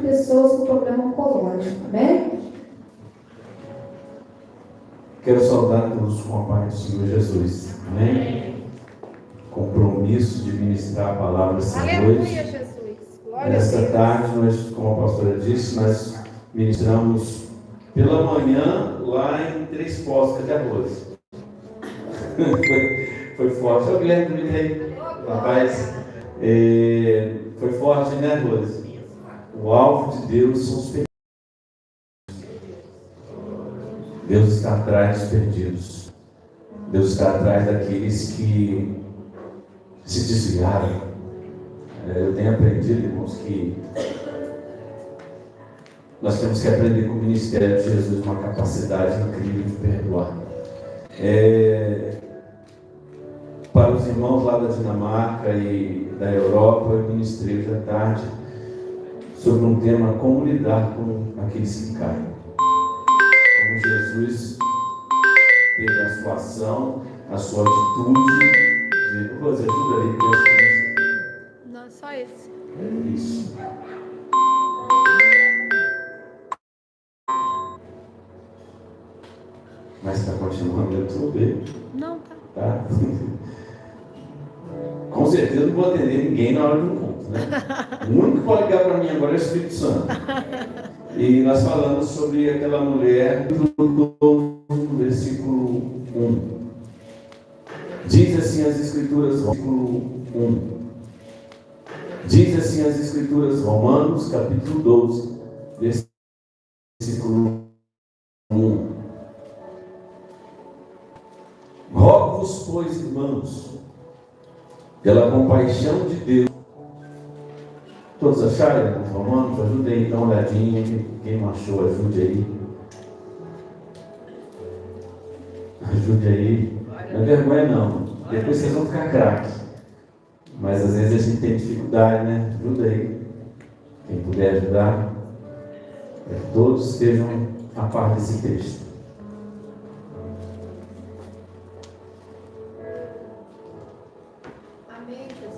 pessoas com problema oncológico. Amém? Quero saudar todos com a paz do Senhor Jesus. Amém? Compromisso de ministrar a palavra essa noite. Aleluia, Jesus. Glória Esta a Deus. tarde, nós, como a pastora disse, nós ministramos pela manhã lá em 3 postas de arroz. Foi forte. Eu lembro aí, rapaz. Foi forte, né, arroz? O alvo de Deus são os perdidos. Deus está atrás dos perdidos. Deus está atrás daqueles que se desviaram. Eu tenho aprendido, irmãos, que nós temos que aprender com o ministério de Jesus uma capacidade incrível de perdoar. Para os irmãos lá da Dinamarca e da Europa, eu ministrei hoje à tarde sobre um tema: como lidar com aqueles que caem. Como Jesus teve a sua ação, a sua atitude. Rose, ajuda ali, Deus. Não, só esse. É isso. Mas está continuando no YouTube? Não, tá. Tá? Com certeza não vou atender ninguém na hora do culto, né? O único que pode ligar para mim agora é o Espírito Santo. E nós falamos sobre aquela mulher do versículo 1. Diz assim as Escrituras, versículo 1. Diz assim as Escrituras, Romanos, capítulo 12, versículo 1. Rogo-vos, pois, irmãos, pela compaixão de Deus. Todos acharam? Romanos, ajude aí, dá uma olhadinha. Quem não achou, ajude aí. Ajude aí. Não é vergonha não. Depois vocês vão ficar craque. Mas às vezes a gente tem dificuldade, né? Ajuda aí. Quem puder ajudar. Que todos estejam a par desse texto.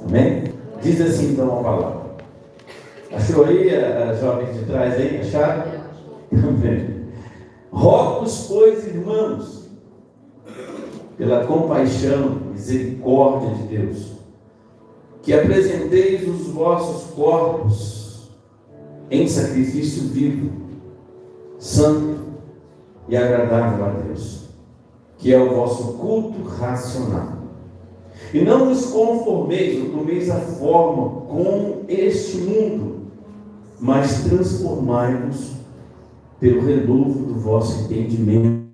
Amém? Diz assim então a palavra. Achou aí a jovem de trás aí? Acharam? Amém. Rogo-vos, pois, irmãos, pela compaixão, misericórdia de Deus, que apresenteis os vossos corpos em sacrifício vivo, santo e agradável a Deus, que é o vosso culto racional. E não vos conformeis ou tomeis a forma com este mundo, mas transformai-vos pelo renovo do vosso entendimento,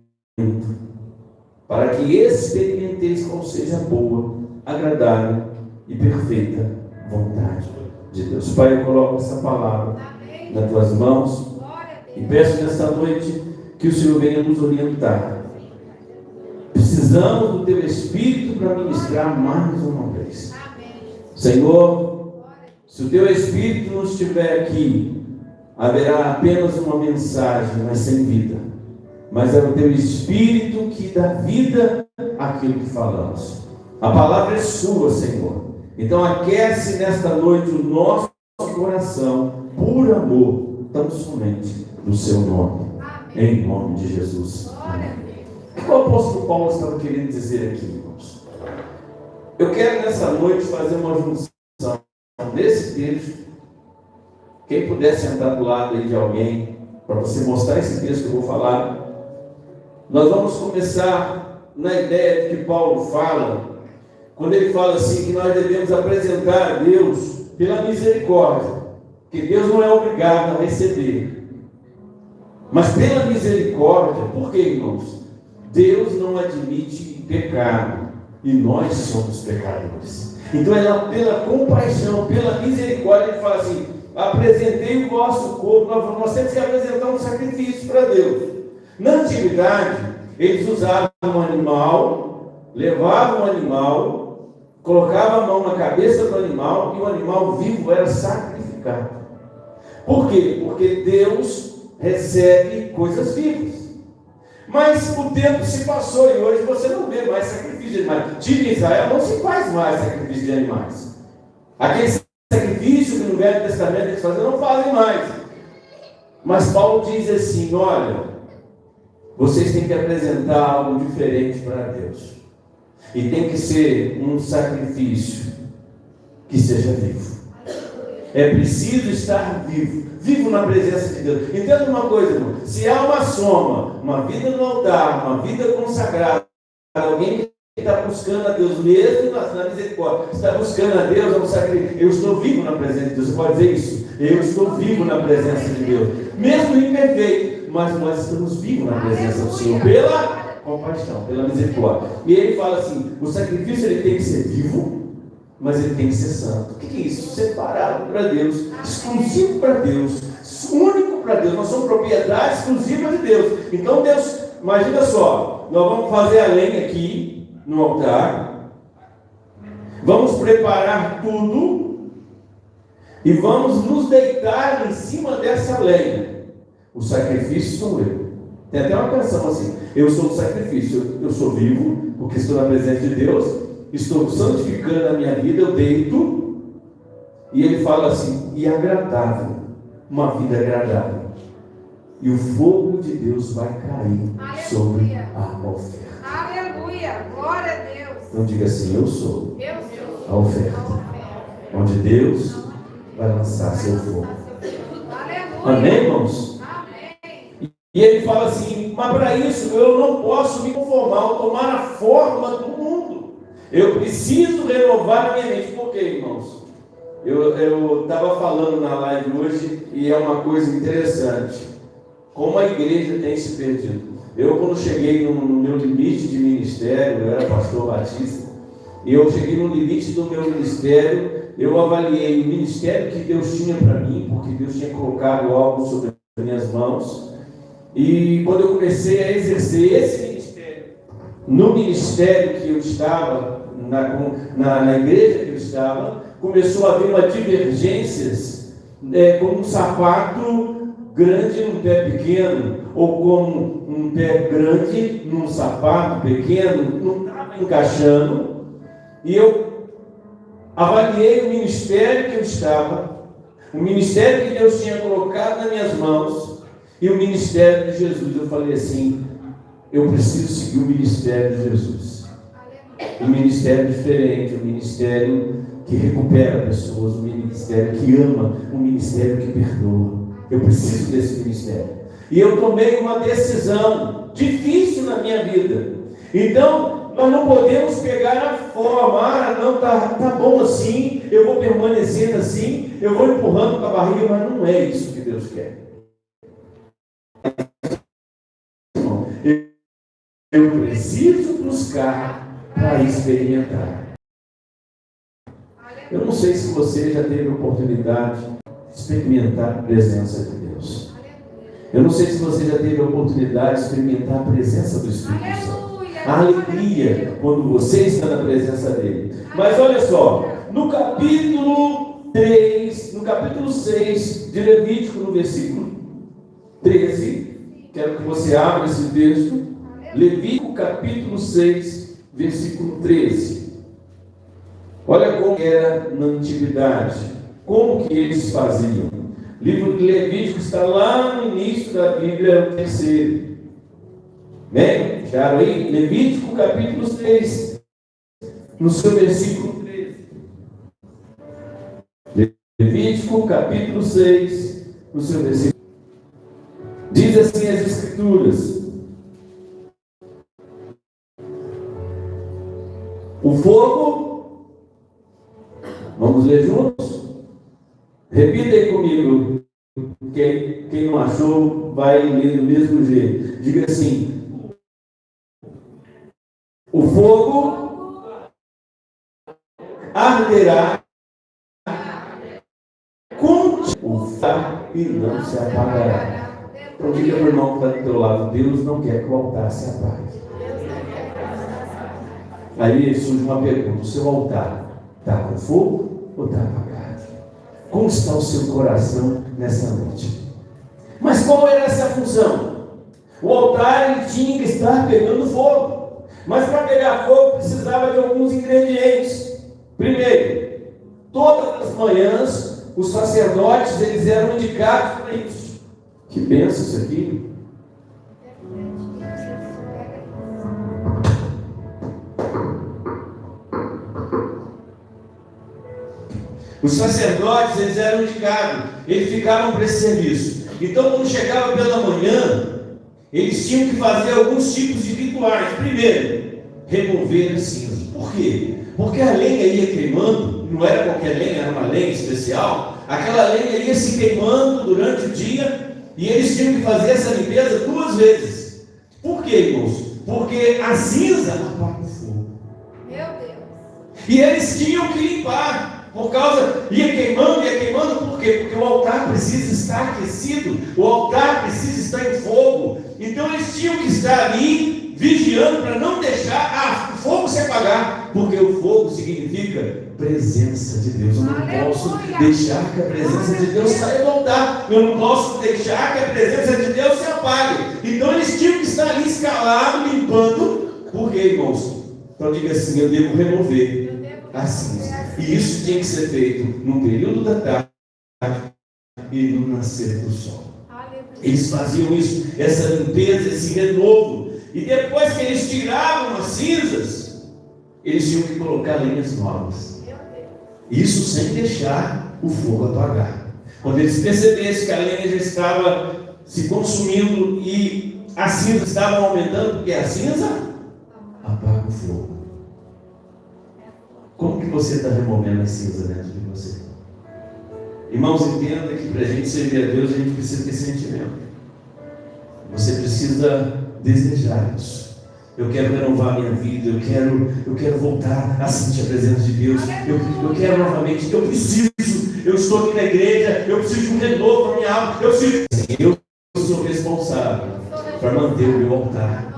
para que experimenteis qual seja a boa, agradável e perfeita vontade de Deus. Pai, eu coloco essa palavra nas tuas mãos e peço nesta noite que o Senhor venha nos orientar. Precisamos do teu Espírito para ministrar mais uma vez. Senhor, se o teu Espírito não estiver aqui, haverá apenas uma mensagem, mas sem vida. Mas é o teu Espírito que dá vida àquilo que falamos. A palavra é sua, Senhor. Então aquece nesta noite o nosso coração por amor, tão somente no seu nome. Em nome de Jesus. Amém. O que o apóstolo Paulo estava querendo dizer aqui, irmãos? Eu quero nessa noite fazer uma junção desse texto. Quem puder sentar do lado aí de alguém, para você mostrar esse texto que eu vou falar. Nós vamos começar na ideia de que Paulo fala, quando ele fala assim, que nós devemos apresentar a Deus pela misericórdia, que Deus não é obrigado a receber, mas pela misericórdia. Por quê, irmãos? Deus não admite pecado, e nós somos pecadores. Então, pela compaixão, pela misericórdia, ele fala assim: apresentei o vosso corpo. Nós temos que apresentar um sacrifício para Deus. Na antiguidade, eles usavam um animal, levavam um animal, colocavam a mão na cabeça do animal, e o animal vivo era sacrificado. Por quê? Porque Deus recebe coisas vivas. Mas o tempo se passou e hoje você não vê mais sacrifício de animais. Tira Israel, não se faz mais sacrifício de animais. Aquele sacrifício que no Velho Testamento eles faziam, não fazem mais. Mas Paulo diz assim: olha, vocês têm que apresentar algo diferente para Deus. E tem que ser um sacrifício que seja vivo. É preciso estar vivo. Vivo na presença de Deus. Entenda uma coisa, irmão. Se há uma soma, uma vida no altar, uma vida consagrada, alguém que está buscando a Deus mesmo na misericórdia, está buscando a Deus, é um sacrifício. Eu estou vivo na presença de Deus. Você pode dizer isso? Eu estou vivo na presença de Deus. Mesmo imperfeito, mas nós estamos vivos na presença do Senhor. Pela compaixão, pela misericórdia. E ele fala assim: o sacrifício ele tem que ser vivo, mas ele tem que ser santo. O que é isso? Separado para Deus, exclusivo para Deus, único para Deus. Nós somos propriedade exclusiva de Deus. Então Deus, imagina só, nós vamos fazer a lenha aqui no altar, vamos preparar tudo e vamos nos deitar em cima dessa lenha. O sacrifício sou eu. Tem até uma canção assim: eu sou o sacrifício, eu sou vivo, porque estou na presença de Deus, estou santificando a minha vida, eu deito, e ele fala assim: e agradável, uma vida agradável, e o fogo de Deus vai cair sobre a oferta. Aleluia, glória a Deus. Então diga assim: eu sou Eu sou a oferta, onde Deus vai lançar seu fogo. Aleluia. Amém, irmãos? E ele fala assim: mas para isso eu não posso me conformar ou tomar a forma do mundo. Eu preciso renovar a minha mente. Por quê, irmãos? Eu estava falando na live hoje e é uma coisa interessante. Como a igreja tem se perdido. Eu, quando cheguei no meu limite de ministério, eu era pastor batista, e eu cheguei no limite do meu ministério, eu avaliei o ministério que Deus tinha para mim, porque Deus tinha colocado algo sobre as minhas mãos. E quando eu comecei a exercer esse ministério, no ministério que eu estava, na igreja que eu estava, começou a haver uma divergências, como um sapato grande num pé pequeno, ou como um pé grande num sapato pequeno, não estava encaixando. E eu avaliei o ministério que eu estava, o ministério que Deus tinha colocado nas minhas mãos, e o ministério de Jesus. Eu falei assim: eu preciso seguir o ministério de Jesus. Um ministério diferente, um ministério que recupera pessoas, um ministério que ama, um ministério que perdoa. Eu preciso desse ministério. E eu tomei uma decisão difícil na minha vida. Então, nós não podemos pegar a forma: não, tá bom assim, eu vou permanecendo assim, eu vou empurrando com a barriga, mas não é isso que Deus quer. Eu preciso buscar para experimentar. Eu não sei se você já teve a oportunidade de experimentar a presença de Deus. Eu não sei se você já teve a oportunidade de experimentar a presença do Espírito Santo. A alegria quando você está na presença dele. Mas olha só, no capítulo 3, no capítulo 6 de Levítico, no versículo 13, quero que você abra esse texto. Levítico capítulo 6, versículo 13. Olha como era na antiguidade, como que eles faziam. O livro de Levítico está lá no início da Bíblia, o terceiro. Bem, acharam aí? Levítico capítulo 6, no seu versículo 13. Levítico capítulo 6, no seu versículo. Diz assim as Escrituras: o fogo, vamos ler juntos? Repita aí comigo. Quem não achou, vai ler do mesmo jeito. Diga assim: o fogo arderá contigo e não se apagará. Então diga para o irmão que está do teu lado: Deus não quer que o altar se apague. Aí surge uma pergunta: o seu altar está com fogo ou está apagado? Como está o seu coração nessa noite? Mas qual era essa função? O altar ele tinha que estar pegando fogo. Mas para pegar fogo precisava de alguns ingredientes. Primeiro, todas as manhãs os sacerdotes eles eram indicados para isso. Que benção isso aqui. Os sacerdotes, eles eram indicados, eles ficavam para esse serviço. Então, quando chegava pela manhã, eles tinham que fazer alguns tipos de rituais. Primeiro, remover as cinzas. Por quê? Porque a lenha ia queimando, não era qualquer lenha, era uma lenha especial. Aquela lenha ia se queimando durante o dia e eles tinham que fazer essa limpeza 2 vezes. Por quê, irmãos? Porque a cinza apaga o fogo. Meu Deus. E eles tinham que limpar. Por causa, ia queimando, por quê? Porque o altar precisa estar aquecido, o altar precisa estar em fogo. Então eles tinham que estar ali, vigiando, para não deixar o fogo se apagar, porque o fogo significa presença de Deus. Eu não posso deixar que a presença de Deus saia do altar, eu não posso deixar que a presença de Deus se apague. Então eles tinham que estar ali escalados, limpando, por quê, irmãos? Então diga assim: eu devo remover a cinza. E isso tinha que ser feito no período da tarde e no nascer do sol. Eles faziam isso, essa limpeza, esse renovo. E depois que eles tiravam as cinzas, eles tinham que colocar lenhas novas. Isso sem deixar o fogo apagar. Quando eles percebessem que a lenha já estava se consumindo e as cinzas estavam aumentando, porque a cinza apaga o fogo. Como que você está removendo a cinza dentro de você? Irmãos, entenda que para a gente servir a Deus, a gente precisa ter sentimento. Você precisa desejar isso. Eu quero renovar a minha vida, eu quero voltar a sentir a presença de Deus. Eu quero novamente, eu estou aqui na igreja, eu preciso de um renovo para minha alma. Eu sou responsável para manter o meu altar.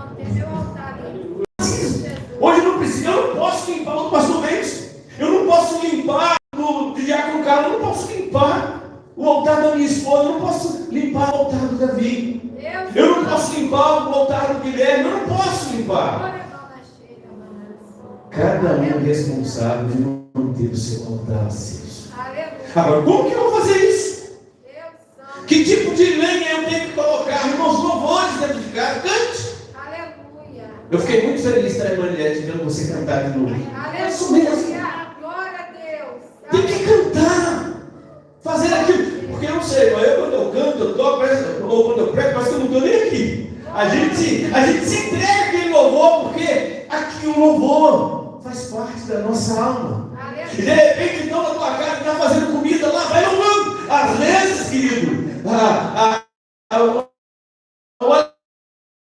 Hoje eu não posso limpar o pastor Mendes, eu não posso limpar o diácono Carlos, eu não posso limpar o altar da minha esposa, eu não posso limpar o altar do Davi, eu não posso limpar o altar do Guilherme, eu não posso limpar. Cada um é responsável de manter o seu altar aceso. Agora, como que eu vou fazer isso? Que tipo de lenha eu tenho que colocar? Irmãos, louvores dentro de casa, cante. Eu fiquei muito feliz, Tremaniette, vendo você cantar de novo. Isso mesmo. Glória a Deus. Tem que cantar. Fazer aquilo. Porque eu não sei, mas quando eu canto, eu toco, ou quando eu prego, parece que eu não estou nem aqui. A gente se entrega aquele louvor, porque aqui o louvor faz parte da nossa alma. E de repente, então, na tua casa, está fazendo comida lá, vai louvando. Às vezes, querido, o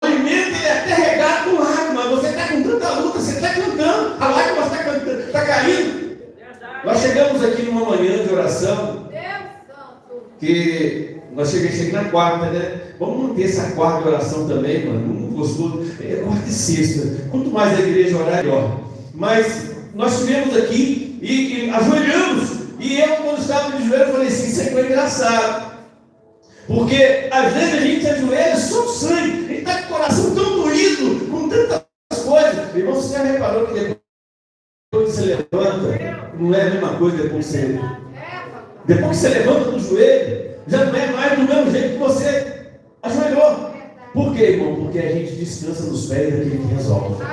alimento é até regado com lágrimas. Você está com tanta luta, você está cantando, a lágrima está caindo. Nós chegamos aqui numa manhã de oração, que nós cheguei na quarta, né? Vamos manter essa quarta oração também, mano. Muito gostoso. É quarta e sexta. Quanto mais a igreja orar, melhor. Mas nós estivemos aqui e ajoelhamos. E eu, quando estava de joelho, falei assim: isso é engraçado. Porque às vezes a gente ajoelha só o sangue. A gente está com o coração tão doído, com tantas coisas. Irmão, você já reparou que depois que você levanta, não é a mesma coisa depois que você levanta do joelho, já não é mais do mesmo jeito que você ajoelhou. Por quê, irmão? Porque a gente descansa nos pés daquele que resolve.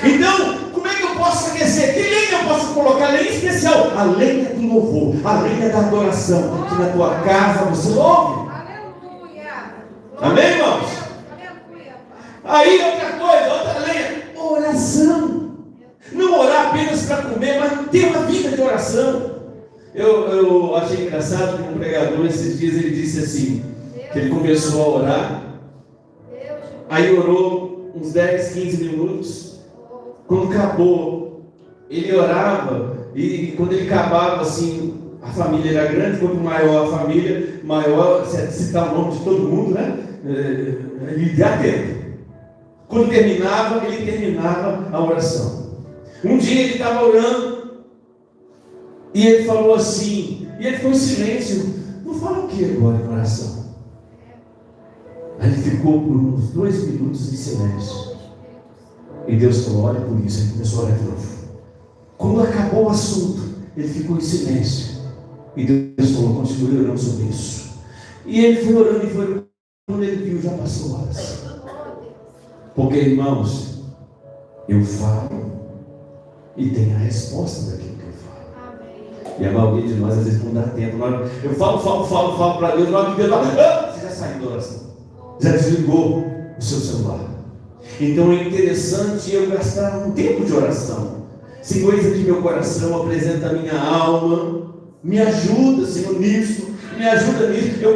Então, como é que eu posso aquecer? Que lenha eu posso colocar? Lenha especial. A lenha do louvor, a lenha da adoração. Que na tua casa você louve. Amém, irmãos? Aí outra lenha, oração. Não orar apenas para comer, mas ter uma vida de oração. Eu achei engraçado que um pregador esses dias ele disse assim, que ele começou a orar, aí orou uns 10, 15 minutos, quando acabou, ele orava, e quando ele acabava assim, a família era grande, quanto maior a família, maior, citar o nome de todo mundo, né? Ele dá tempo. Quando terminava, ele terminava a oração. Um dia ele estava orando, e ele falou assim, e ele ficou em silêncio. Vou falar o que agora em oração? Aí ele ficou por uns 2 minutos em silêncio. E Deus falou: olha por isso. Ele começou a orar de novo. Quando acabou o assunto, ele ficou em silêncio. E Deus falou: continue orando sobre isso. E ele foi orando e foi orando. Quando ele viu, já passou horas. Porque, irmãos, eu falo e tem a resposta daquilo que eu falo. E a maioria de nós, às vezes, não dá tempo. Eu falo para Deus, na hora que Deus fala, você já saiu da oração. Já desligou o seu celular. Então é interessante eu gastar um tempo de oração. Senhor, eis aqui meu coração, apresenta a minha alma. Me ajuda, Senhor, nisso. Me ajuda nisso. Eu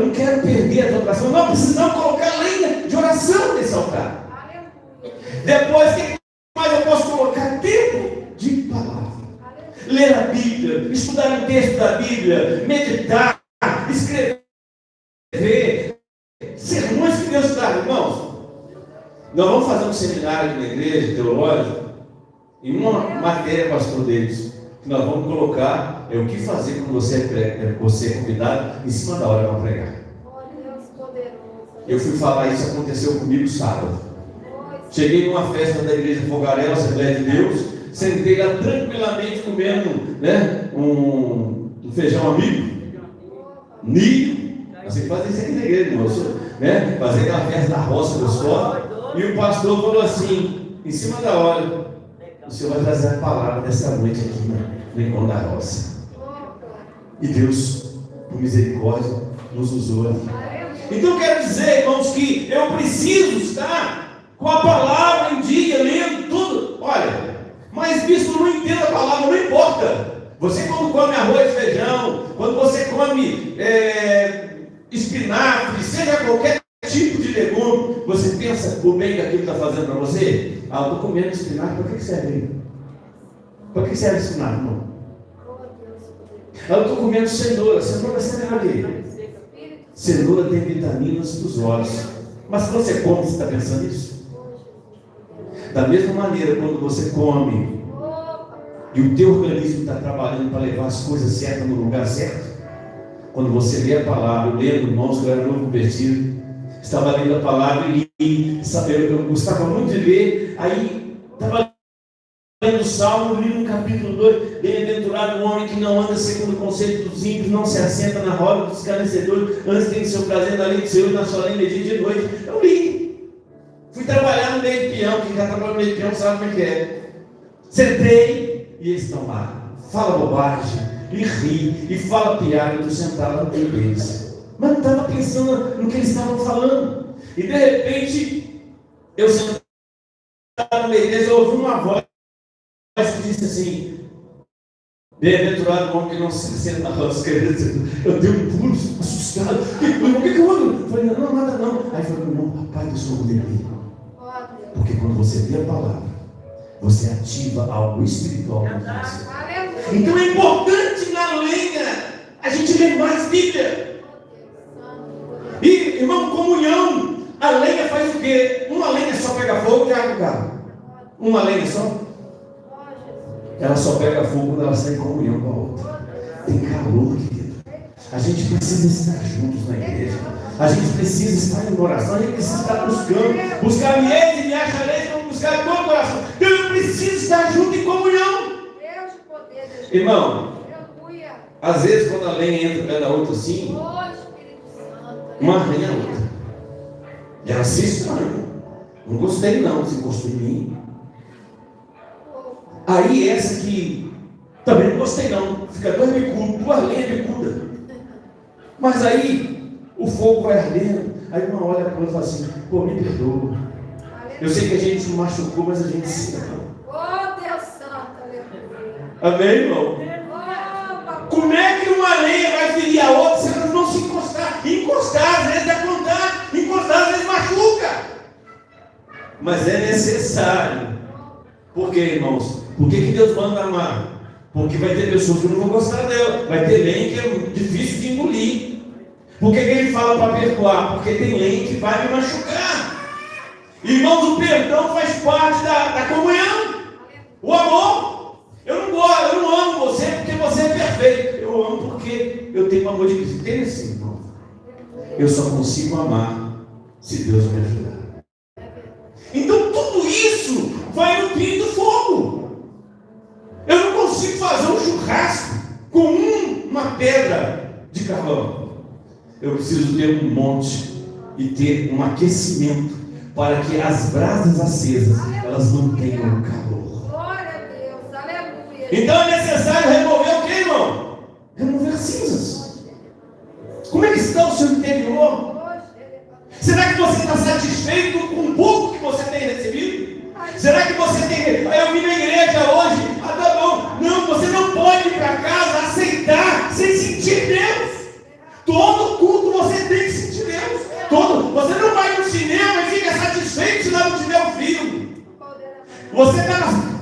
não quero perder a tua oração. Não precisamos colocar lenha de oração nesse altar. Depois, o que mais eu posso colocar? Tempo de palavra. Ler a Bíblia, estudar o texto da Bíblia, meditar, escrever, sermões que Deus dá, irmãos. Nós vamos fazer um seminário na igreja teológica, em uma matéria, pastor deles, que nós vamos colocar o que fazer quando você é convidado em cima da hora para pregar. Eu fui falar isso, aconteceu comigo sábado. Cheguei numa festa da igreja Fogarel, Assembleia de Deus, sentei lá tranquilamente comendo, né, um feijão amigo, milho, assim que fazem isso aqui na igreja, moço, né, fazer aquela festa da roça gostosa, e o pastor falou assim, em cima da hora, o Senhor vai trazer a palavra dessa noite aqui no encontro da roça. E Deus, por misericórdia, nos usou aqui. Então eu quero dizer, irmãos, que eu preciso estar com a palavra em dia, lendo tudo. Olha, mas bispo, não entendo a palavra, não importa. Você quando come arroz, feijão, quando você come espinafre, seja qualquer tipo de legume, você pensa o bem que aquilo está fazendo para você? Eu estou comendo espinafre, para que serve? Para que serve espinafre, irmão? Eu estou comendo cenoura serve para quê? Cenoura tem vitaminas para os olhos. Mas se você come, você está pensando nisso? Da mesma maneira, quando você come e o teu organismo está trabalhando para levar as coisas certas no lugar certo, quando você lê a palavra, eu lembro, irmãos, que eu era novo convertido, estava lendo a palavra e eu gostava muito de ler, aí estava lendo o Salmo, li no capítulo 2, bem-aventurado o homem que não anda segundo o conceito dos ímpios, não se assenta na roda dos escarnecedores, antes tem seu prazer na lei do Senhor, na sua lei de dia e de noite. Eu li, fui trabalhar no meio de peão, quem já trabalhou no meio de peão sabe como é que é. Sentei e eles estão lá, fala bobagem, e ri, e fala piada, eu estou sentado lá no meio deles. Mas não estava pensando no que eles estavam falando. E de repente, eu sentado no meio deles, eu ouvi uma voz que disse assim: bem-aventurado o homem que não se senta na roda dos escarnecedores. Eu dei um pulo, assustado. O que eu ando? Eu falei, não, nada não. Aí falei, não, rapaz, eu sou um bebê. Porque quando você lê a palavra, você ativa algo espiritual no você. Então é importante na lenha a gente ler mais Bíblia. E, irmão, comunhão. A lenha faz o quê? Uma lenha só pega fogo e arde o carro. Uma lenha só. Ela só pega fogo quando ela está em comunhão com a outra. Tem calor, querido. A gente precisa estar juntos na igreja. A gente precisa estar em oração. A gente precisa estar buscar-me e me achareis, vamos buscar todo o coração. Eu preciso estar junto em comunhão. Irmão, às vezes quando a lenha entra pela outra assim, uma arranha a outra. E ela se estranha. Não gostei não, você gostou de mim. Aí essa que também não gostei não, fica duas lenhas bicudas. Mas aí o fogo vai ardendo, aí uma olha para o outro e fala assim, pô, me perdoa. Eu sei que a gente não machucou, mas a gente se ama. Oh, Deus santo, aleluia. Amém, irmão? Como é que uma lenha vai ferir a outra se elas não se encostar? Encostar, às vezes dá contato, encostar, às vezes machuca. Mas é necessário. Por quê, irmãos? Por que Deus manda amar? Porque vai ter pessoas que não vão gostar dela. Vai ter lenha que é difícil de engolir. Por que Ele fala para perdoar? Porque tem lenha que vai me machucar. Irmãos, o perdão faz parte da comunhão. O amor. Eu não amo você porque você é perfeito. Eu amo porque eu tenho amor de Cristo. Tem assim, irmão. Eu só consigo amar se Deus me ajudar. Então tudo isso vai nutrindo fogo. Eu não consigo fazer um churrasco com uma pedra de carvão. eu preciso ter um monte e ter um aquecimento para que as brasas acesas, elas mantenham o calor. Glória a Deus, aleluia. Então é necessário remover o que, irmão? Remover cinzas. Como é que está o seu interior? Será que você está satisfeito com o pouco que você tem recebido? Será que você tem... Eu vim na igreja hoje, tá bom. Não, você não pode ir para casa aceitar sem sentir Deus. Todo culto você tem que sentir Deus. Você não vai no cinema e fica satisfeito se não tiver o filme. Você está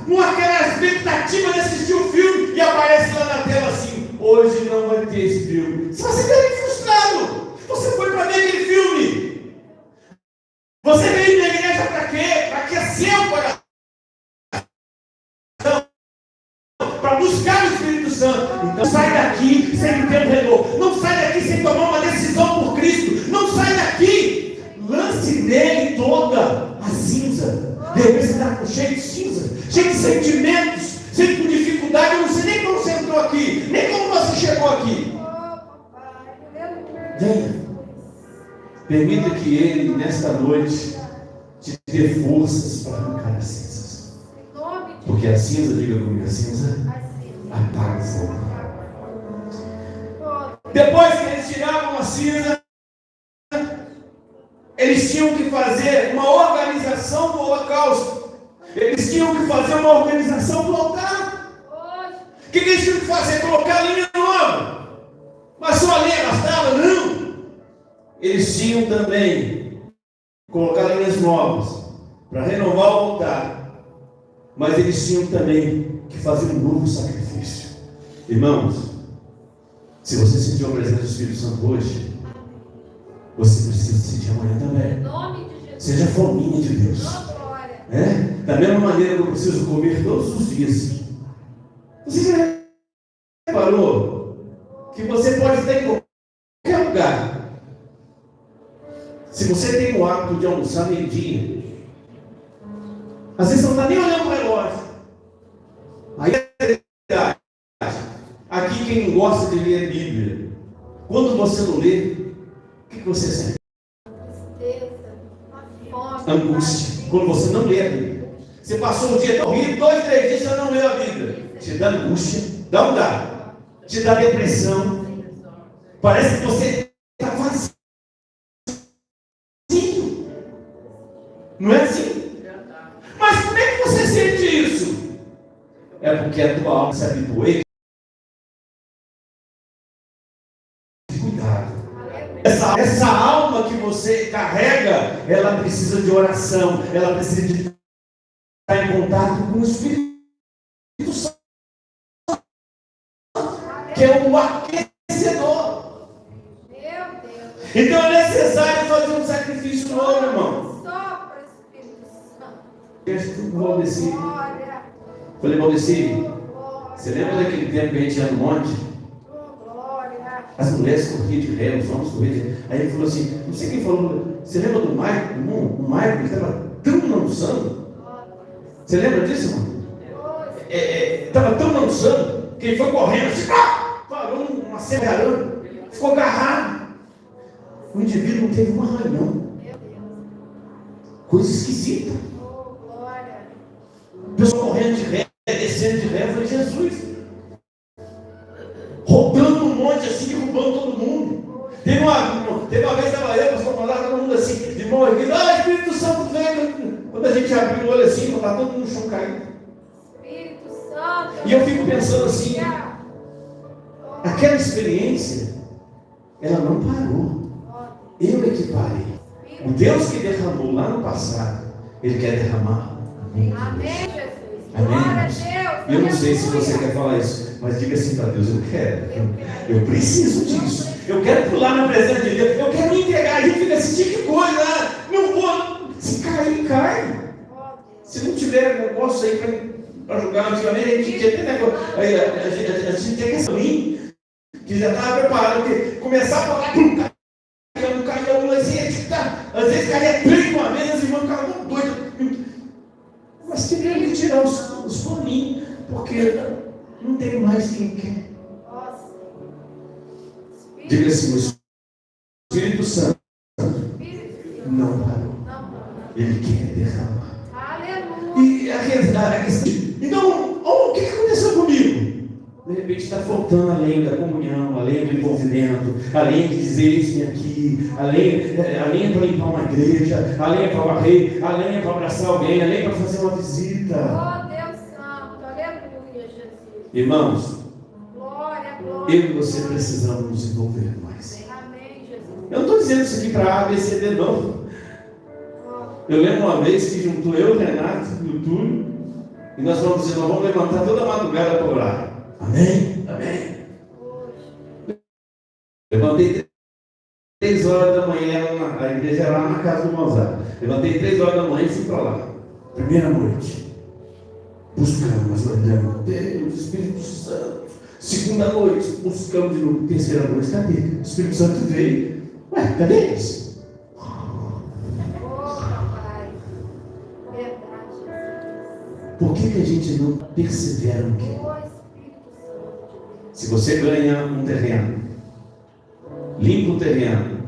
naquela expectativa de assistir o filme e aparece lá na tela assim: hoje não vai ter esse filme. Se você fica frustrado, você foi para ver aquele filme. Você veio na igreja para quê? Para aquecer o coração, para buscar o Espírito Santo. Então sai daqui sem ter um renovo. Não sai daqui sem tomar uma decisão por Cristo. Não sai daqui. Lance nele toda a cinza. De repente você está cheio de cinza, cheio de sentimentos, cheio de dificuldade. Eu não sei nem como você entrou aqui, nem como você chegou aqui. Venha. Permita que Ele, nesta noite, te dê forças para arrancar as cinzas. Porque a cinza, diga comigo, a cinza apaga o fogo. Depois que eles tiravam a cinza, eles tinham que fazer uma organização do holocausto. Eles tinham que fazer uma organização do altar. O que eles tinham que fazer? Colocar linha nova. Mas só a linha bastava? Não. Eles tinham também colocar linhas novas para renovar o altar, mas eles tinham também que fazer um novo sacrifício. Irmãos, se você sentiu a presença do Espírito Santo hoje, você precisa sentir amanhã também. Seja fominha de Deus. Da mesma maneira que eu preciso comer todos os dias. Você já reparou que você pode estar em qualquer lugar? Se você tem o hábito de almoçar meio-dia, às vezes você não está nem olhando para o relógio. Aí é verdade. Aqui quem gosta de ler a Bíblia, quando você não lê, o que você sente? Angústia. Quando você não lê a Bíblia. Você passou o dia horrível, 2, 3 dias você não leu a Bíblia. Te dá angústia, dá um dado. Te dá depressão. Parece que você está vazio. Não é assim? Mas como é que você sente isso? É porque a tua alma se habituou. Cuidado. Essa alma que você carrega, ela precisa de oração. Ela precisa de estar em contato com o Espírito Santo, que é o aquecedor. Então é necessário fazer um sacrifício novo, irmão. Valdeci. Falei, Valdeci, você lembra daquele tempo que a gente ia no monte? As mulheres corriam de ré, os homens corriam de ré. Aí ele falou assim, não sei quem falou, você lembra do Maico? O Maico, ele estava tão lançando. Você lembra disso, irmão? Estava tão lançando que ele foi correndo assim, parou uma serrarana, ficou agarrado. O indivíduo não teve um arranhão. Coisa esquisita. Pessoa correndo de ré, descendo de ré, eu falei, Jesus, rodando um monte assim, derrubando todo mundo. Teve uma vez, estava eu, pastor Mandar, todo mundo assim, de mão aqui, Espírito Santo vem. Quando a gente abriu o olho assim, estava todo mundo no chão caído. Espírito Santo. E eu fico pensando assim, aquela experiência, ela não parou. Eu é que parei. O Deus que derramou lá no passado, Ele quer derramar. Amém, Jesus. Amém. Eu não sei se você quer falar isso, mas diga assim para Deus, eu quero. Eu preciso disso. Eu quero pular na presença de Deus. Eu quero me entregar. A gente fica assim, que coisa. Não vou. Se cair, cai. Se não tiver negócio aí para jogar, antigamente a gente tinha até negócio. Aí a gente tinha que sair, que já estava preparado, porque começar a falar, não caía um assim, às vezes caía 3 uma vez, as irmãs ficavam doidas. Mas tem que tirar os paninhos, porque não tem mais quem quer. Diga assim, não parou. Ele quer derramar. Aleluia. E a questão. Então, o que aconteceu comigo? De repente está faltando além da comunhão, além do envolvimento, além de dizer isso aqui, além para limpar uma igreja, além para varrer, além para abraçar alguém, além para fazer uma visita. Oh, Deus Santo. Aleluia, Jesus. Irmãos, Glória, glória. eu e você precisamos nos envolver mais. Amém, Jesus. Eu não estou dizendo isso aqui para A, B, C, D, não. Eu lembro uma vez que juntou eu, o Renato e o Túlio, e nós vamos dizer, nós vamos levantar toda a madrugada para orar. Amém? Amém. Levantei 3 horas da manhã, a igreja era lá na casa do Mozart. Levantei 3 horas da manhã e fui para lá. Primeira noite. Buscamos, olhamos, Deus, Espírito Santo. Segunda noite, buscamos de novo. Terceira noite, cadê? O Espírito Santo veio. Ué, cadê eles? Por que a gente não persevera no que? Se você ganha um terreno, limpa o terreno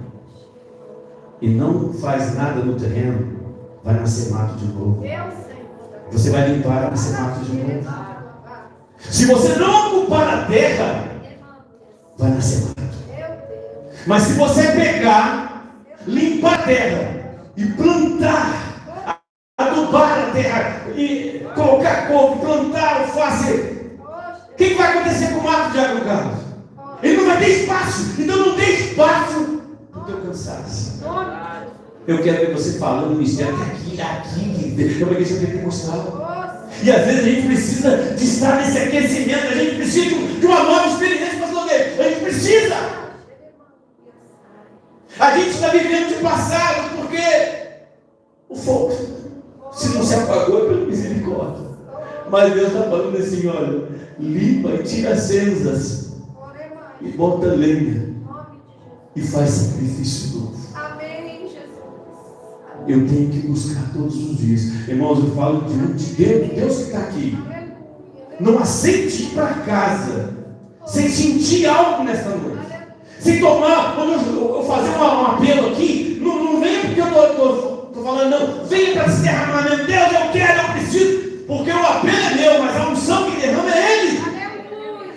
e não faz nada no terreno, vai nascer mato de novo. Você vai limpar, vai nascer mato de novo. Se você não ocupar a terra, vai nascer mato. Mas se você pegar, limpar a terra e plantar, adubar a terra e colocar couve, plantar alface, o que vai acontecer com o mato, Diácono Carlos? Ele não vai ter espaço. Então não tem espaço para o teu cansaço. Eu quero ver você falando no ministério aqui, é uma igreja pentecostal. E às vezes a gente precisa de estar nesse aquecimento, a gente precisa de uma nova experiência, pastor Deus. A gente precisa. A gente está vivendo de passado porque o fogo, se não se apagou, é pela misericórdia. Mas Deus está falando assim, olha, limpa e tira as cinzas e bota lenha e faz sacrifício novo. Amém, Jesus. Eu tenho que buscar todos os dias. Irmãos, eu falo diante de Deus que está aqui. Não aceite ir para casa sem sentir algo nesta noite. Sem tomar, quando eu fazer um apelo aqui, não venha porque eu estou falando, não. Venha para esse derramamento. Deus, eu quero, eu preciso. Porque o apelo é meu, mas a unção que derrama é Ele.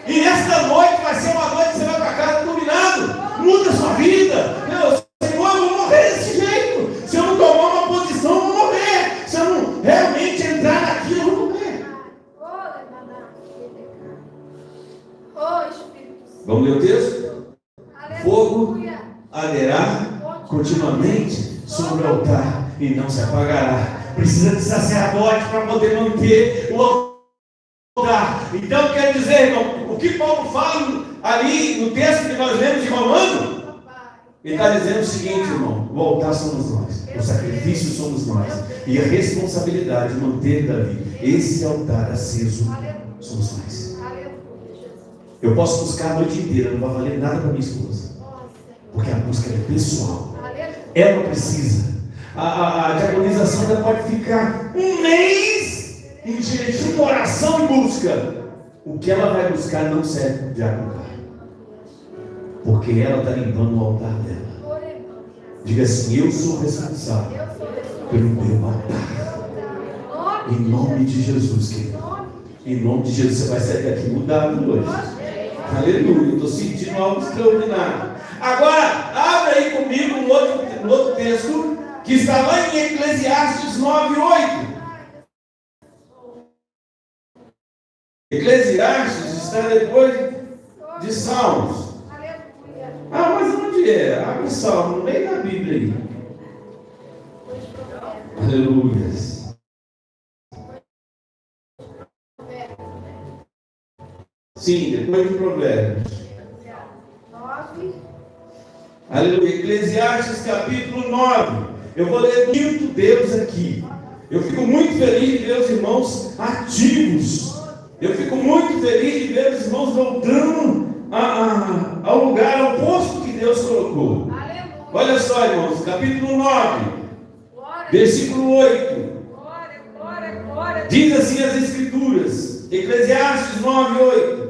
E esta noite vai ser uma noite que você vai para casa dominado. Muda a sua vida. Meu Senhor, eu vou morrer desse jeito. Se eu não tomar uma posição, eu vou morrer. Se eu não realmente entrar naquilo, eu vou morrer. Vamos ler o texto? Fogo arderá continuamente sobre o altar e não se apagará. Precisa de sacerdote para poder manter o altar. Então quer dizer, irmão, o que Paulo fala ali no texto que nós lemos de Romanos, ele está dizendo o seguinte, irmão: o altar somos nós, o sacrifício somos nós, e a responsabilidade de manter Davi, esse altar aceso, somos nós. Eu posso buscar a noite inteira, não vai valer nada para minha esposa, porque a busca é pessoal. Ela precisa. A diagonização ainda pode ficar um mês em jejum, oração e busca. O que ela vai buscar não serve para o diácono, porque ela está limpando o altar dela. Diga assim: eu sou responsável pelo meu altar. Em nome de Jesus, querido. Em nome de Jesus, você vai sair daqui mudado hoje. Aleluia, estou sentindo algo extraordinário. Agora, abre aí comigo um outro texto que está lá em Eclesiastes 9:8. Eclesiastes está depois de Salmos. Ah, mas onde é? Abre Salmo, no meio da Bíblia aí. Aleluia. Sim, depois de Provérbios. Aleluia. Eclesiastes capítulo 9. Eu vou ler muito Deus aqui. Eu fico muito feliz de ver os irmãos ativos. Eu fico muito feliz de ver os irmãos voltando ao lugar, ao posto que Deus colocou. Aleluia. Olha só, irmãos, capítulo 9, versículo 8. Glória. Diz assim as Escrituras, Eclesiastes 9:8.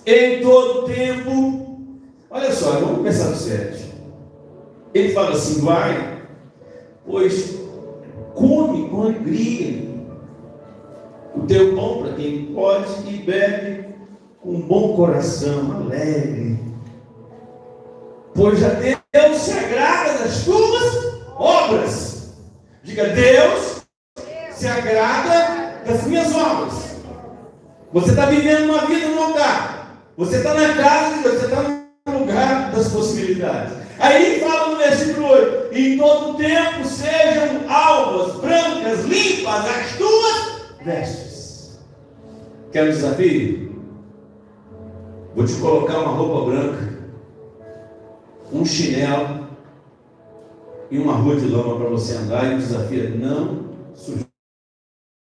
Em todo tempo, olha só, vamos começar do 7. Ele fala assim: vai, pois come com alegria o teu pão para quem pode e bebe com um bom coração, alegre, pois já Deus se agrada das tuas obras. Diga: Deus se agrada das minhas obras. Você está vivendo uma vida no lugar, você está na casa de Deus, você está no lugar das possibilidades. Aí ele fala no versículo 8: em todo tempo sejam alvas, brancas, limpas as tuas vestes. Quer um desafio? Vou te colocar uma roupa branca, um chinelo e uma rua de lama para você andar, e o desafio é não sujar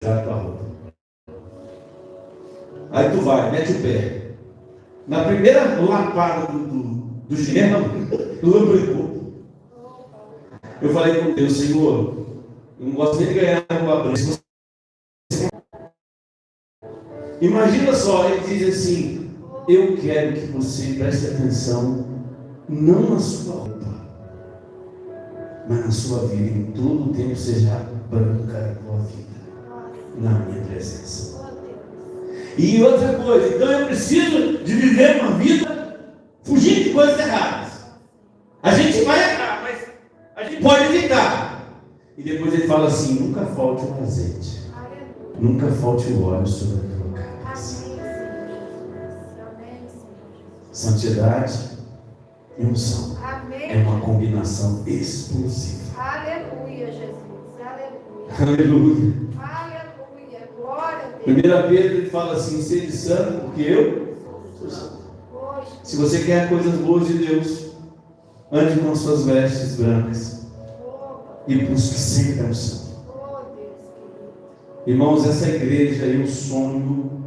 a tua roupa. Aí tu vai, mete o pé. Na primeira lapada do chinelo, lubricou. Eu falei com Deus: Senhor, eu não gosto nem de ganhar roupa branca. Imagina só, ele diz assim: eu quero que você preste atenção, não na sua roupa, mas na sua vida. Em todo o tempo seja branca a tua vida, na minha presença. E outra coisa, então eu preciso de viver uma vida fugindo de coisas erradas. A gente vai errar, mas a gente pode evitar. E depois ele fala assim: nunca falte o azeite, nunca falte o óleo sobre a tua cabeça. Santidade e unção é uma combinação explosiva. Aleluia, Jesus. Aleluia. Aleluia. Aleluia. Glória a Deus. 1 Pedro ele fala assim: sede santo, porque eu sou santo. Se você quer coisas boas de Deus, ande com suas vestes brancas e busque sempre a unção. Irmãos, essa igreja, eu sonho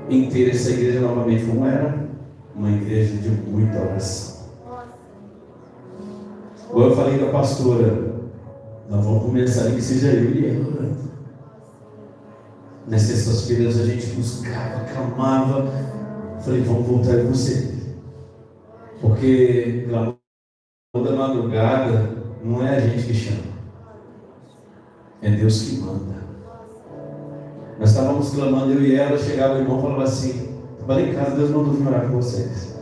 em ter essa igreja novamente como era, uma igreja de muita oração. Agora eu falei com a pastora: nós vamos começar que seja eu e ela orando. Nas sextas-feiras a gente buscava, clamava. Falei: vamos voltar em você, porque clamor da madrugada não é a gente que chama, é Deus que manda. Nós estávamos clamando, eu e ela, chegava o irmão e falava assim: trabalhei em casa, Deus mandou vir orar com vocês.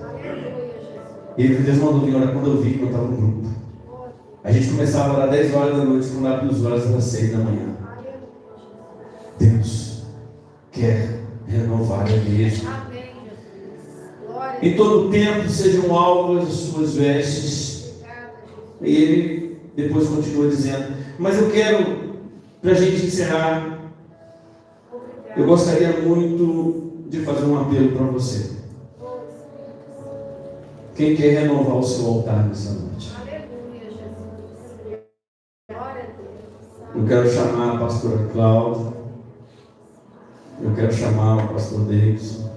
E Deus mandou vir orar quando eu vi que eu estava no grupo. A gente começava a orar 10 horas da noite, quando abre os olhos às 6 da manhã. Deus quer renovar a igreja. Em todo tempo sejam alvas as suas vestes. E ele depois continua dizendo: mas eu quero, para a gente encerrar, eu gostaria muito de fazer um apelo para você. Quem quer renovar o seu altar nessa noite? Eu quero chamar a pastora Cláudia. Eu quero chamar o pastor Davidson.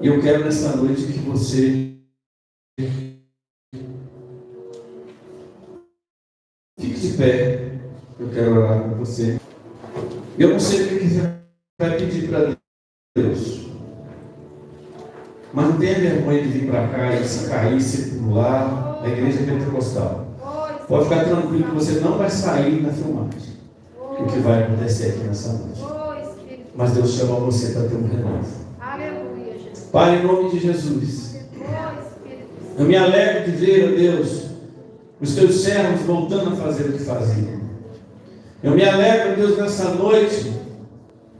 E eu quero nessa noite que você fique de pé. Eu quero orar com você. Eu não sei o que você vai pedir para Deus, mas não tenha vergonha de vir para cá e se cair, se pular. A igreja pentecostal. Pode ficar tranquilo que você não vai sair na filmagem. O que vai acontecer aqui nessa noite. Mas Deus chama você para ter um renovo. Pai, em nome de Jesus, eu me alegro de ver, ó Deus, os teus servos voltando a fazer o que faziam. Eu me alegro, Deus, nessa noite,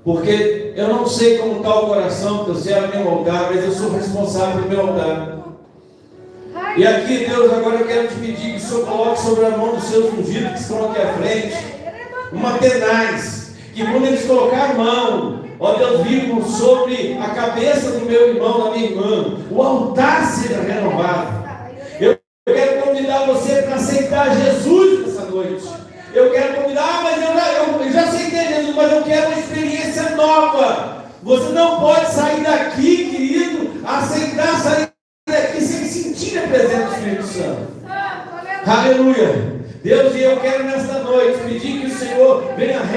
porque eu não sei como está o coração do teu servo, meu altar, mas eu sou responsável pelo meu altar. E aqui, Deus, agora eu quero te pedir que o Senhor coloque sobre a mão dos seus ungidos que estão aqui à frente uma tenaz, que quando eles colocar a mão, ó Deus, vivo sobre a cabeça do meu irmão, da minha irmã, o altar seja renovado. Eu quero convidar você para aceitar Jesus nessa noite. Eu quero convidar, mas eu já aceitei Jesus, mas eu quero uma experiência nova. Você não pode sair daqui, querido, aceitar sair daqui sem sentir a presença do Espírito Santo. Aleluia. Deus, e eu quero nesta noite pedir que o Senhor venha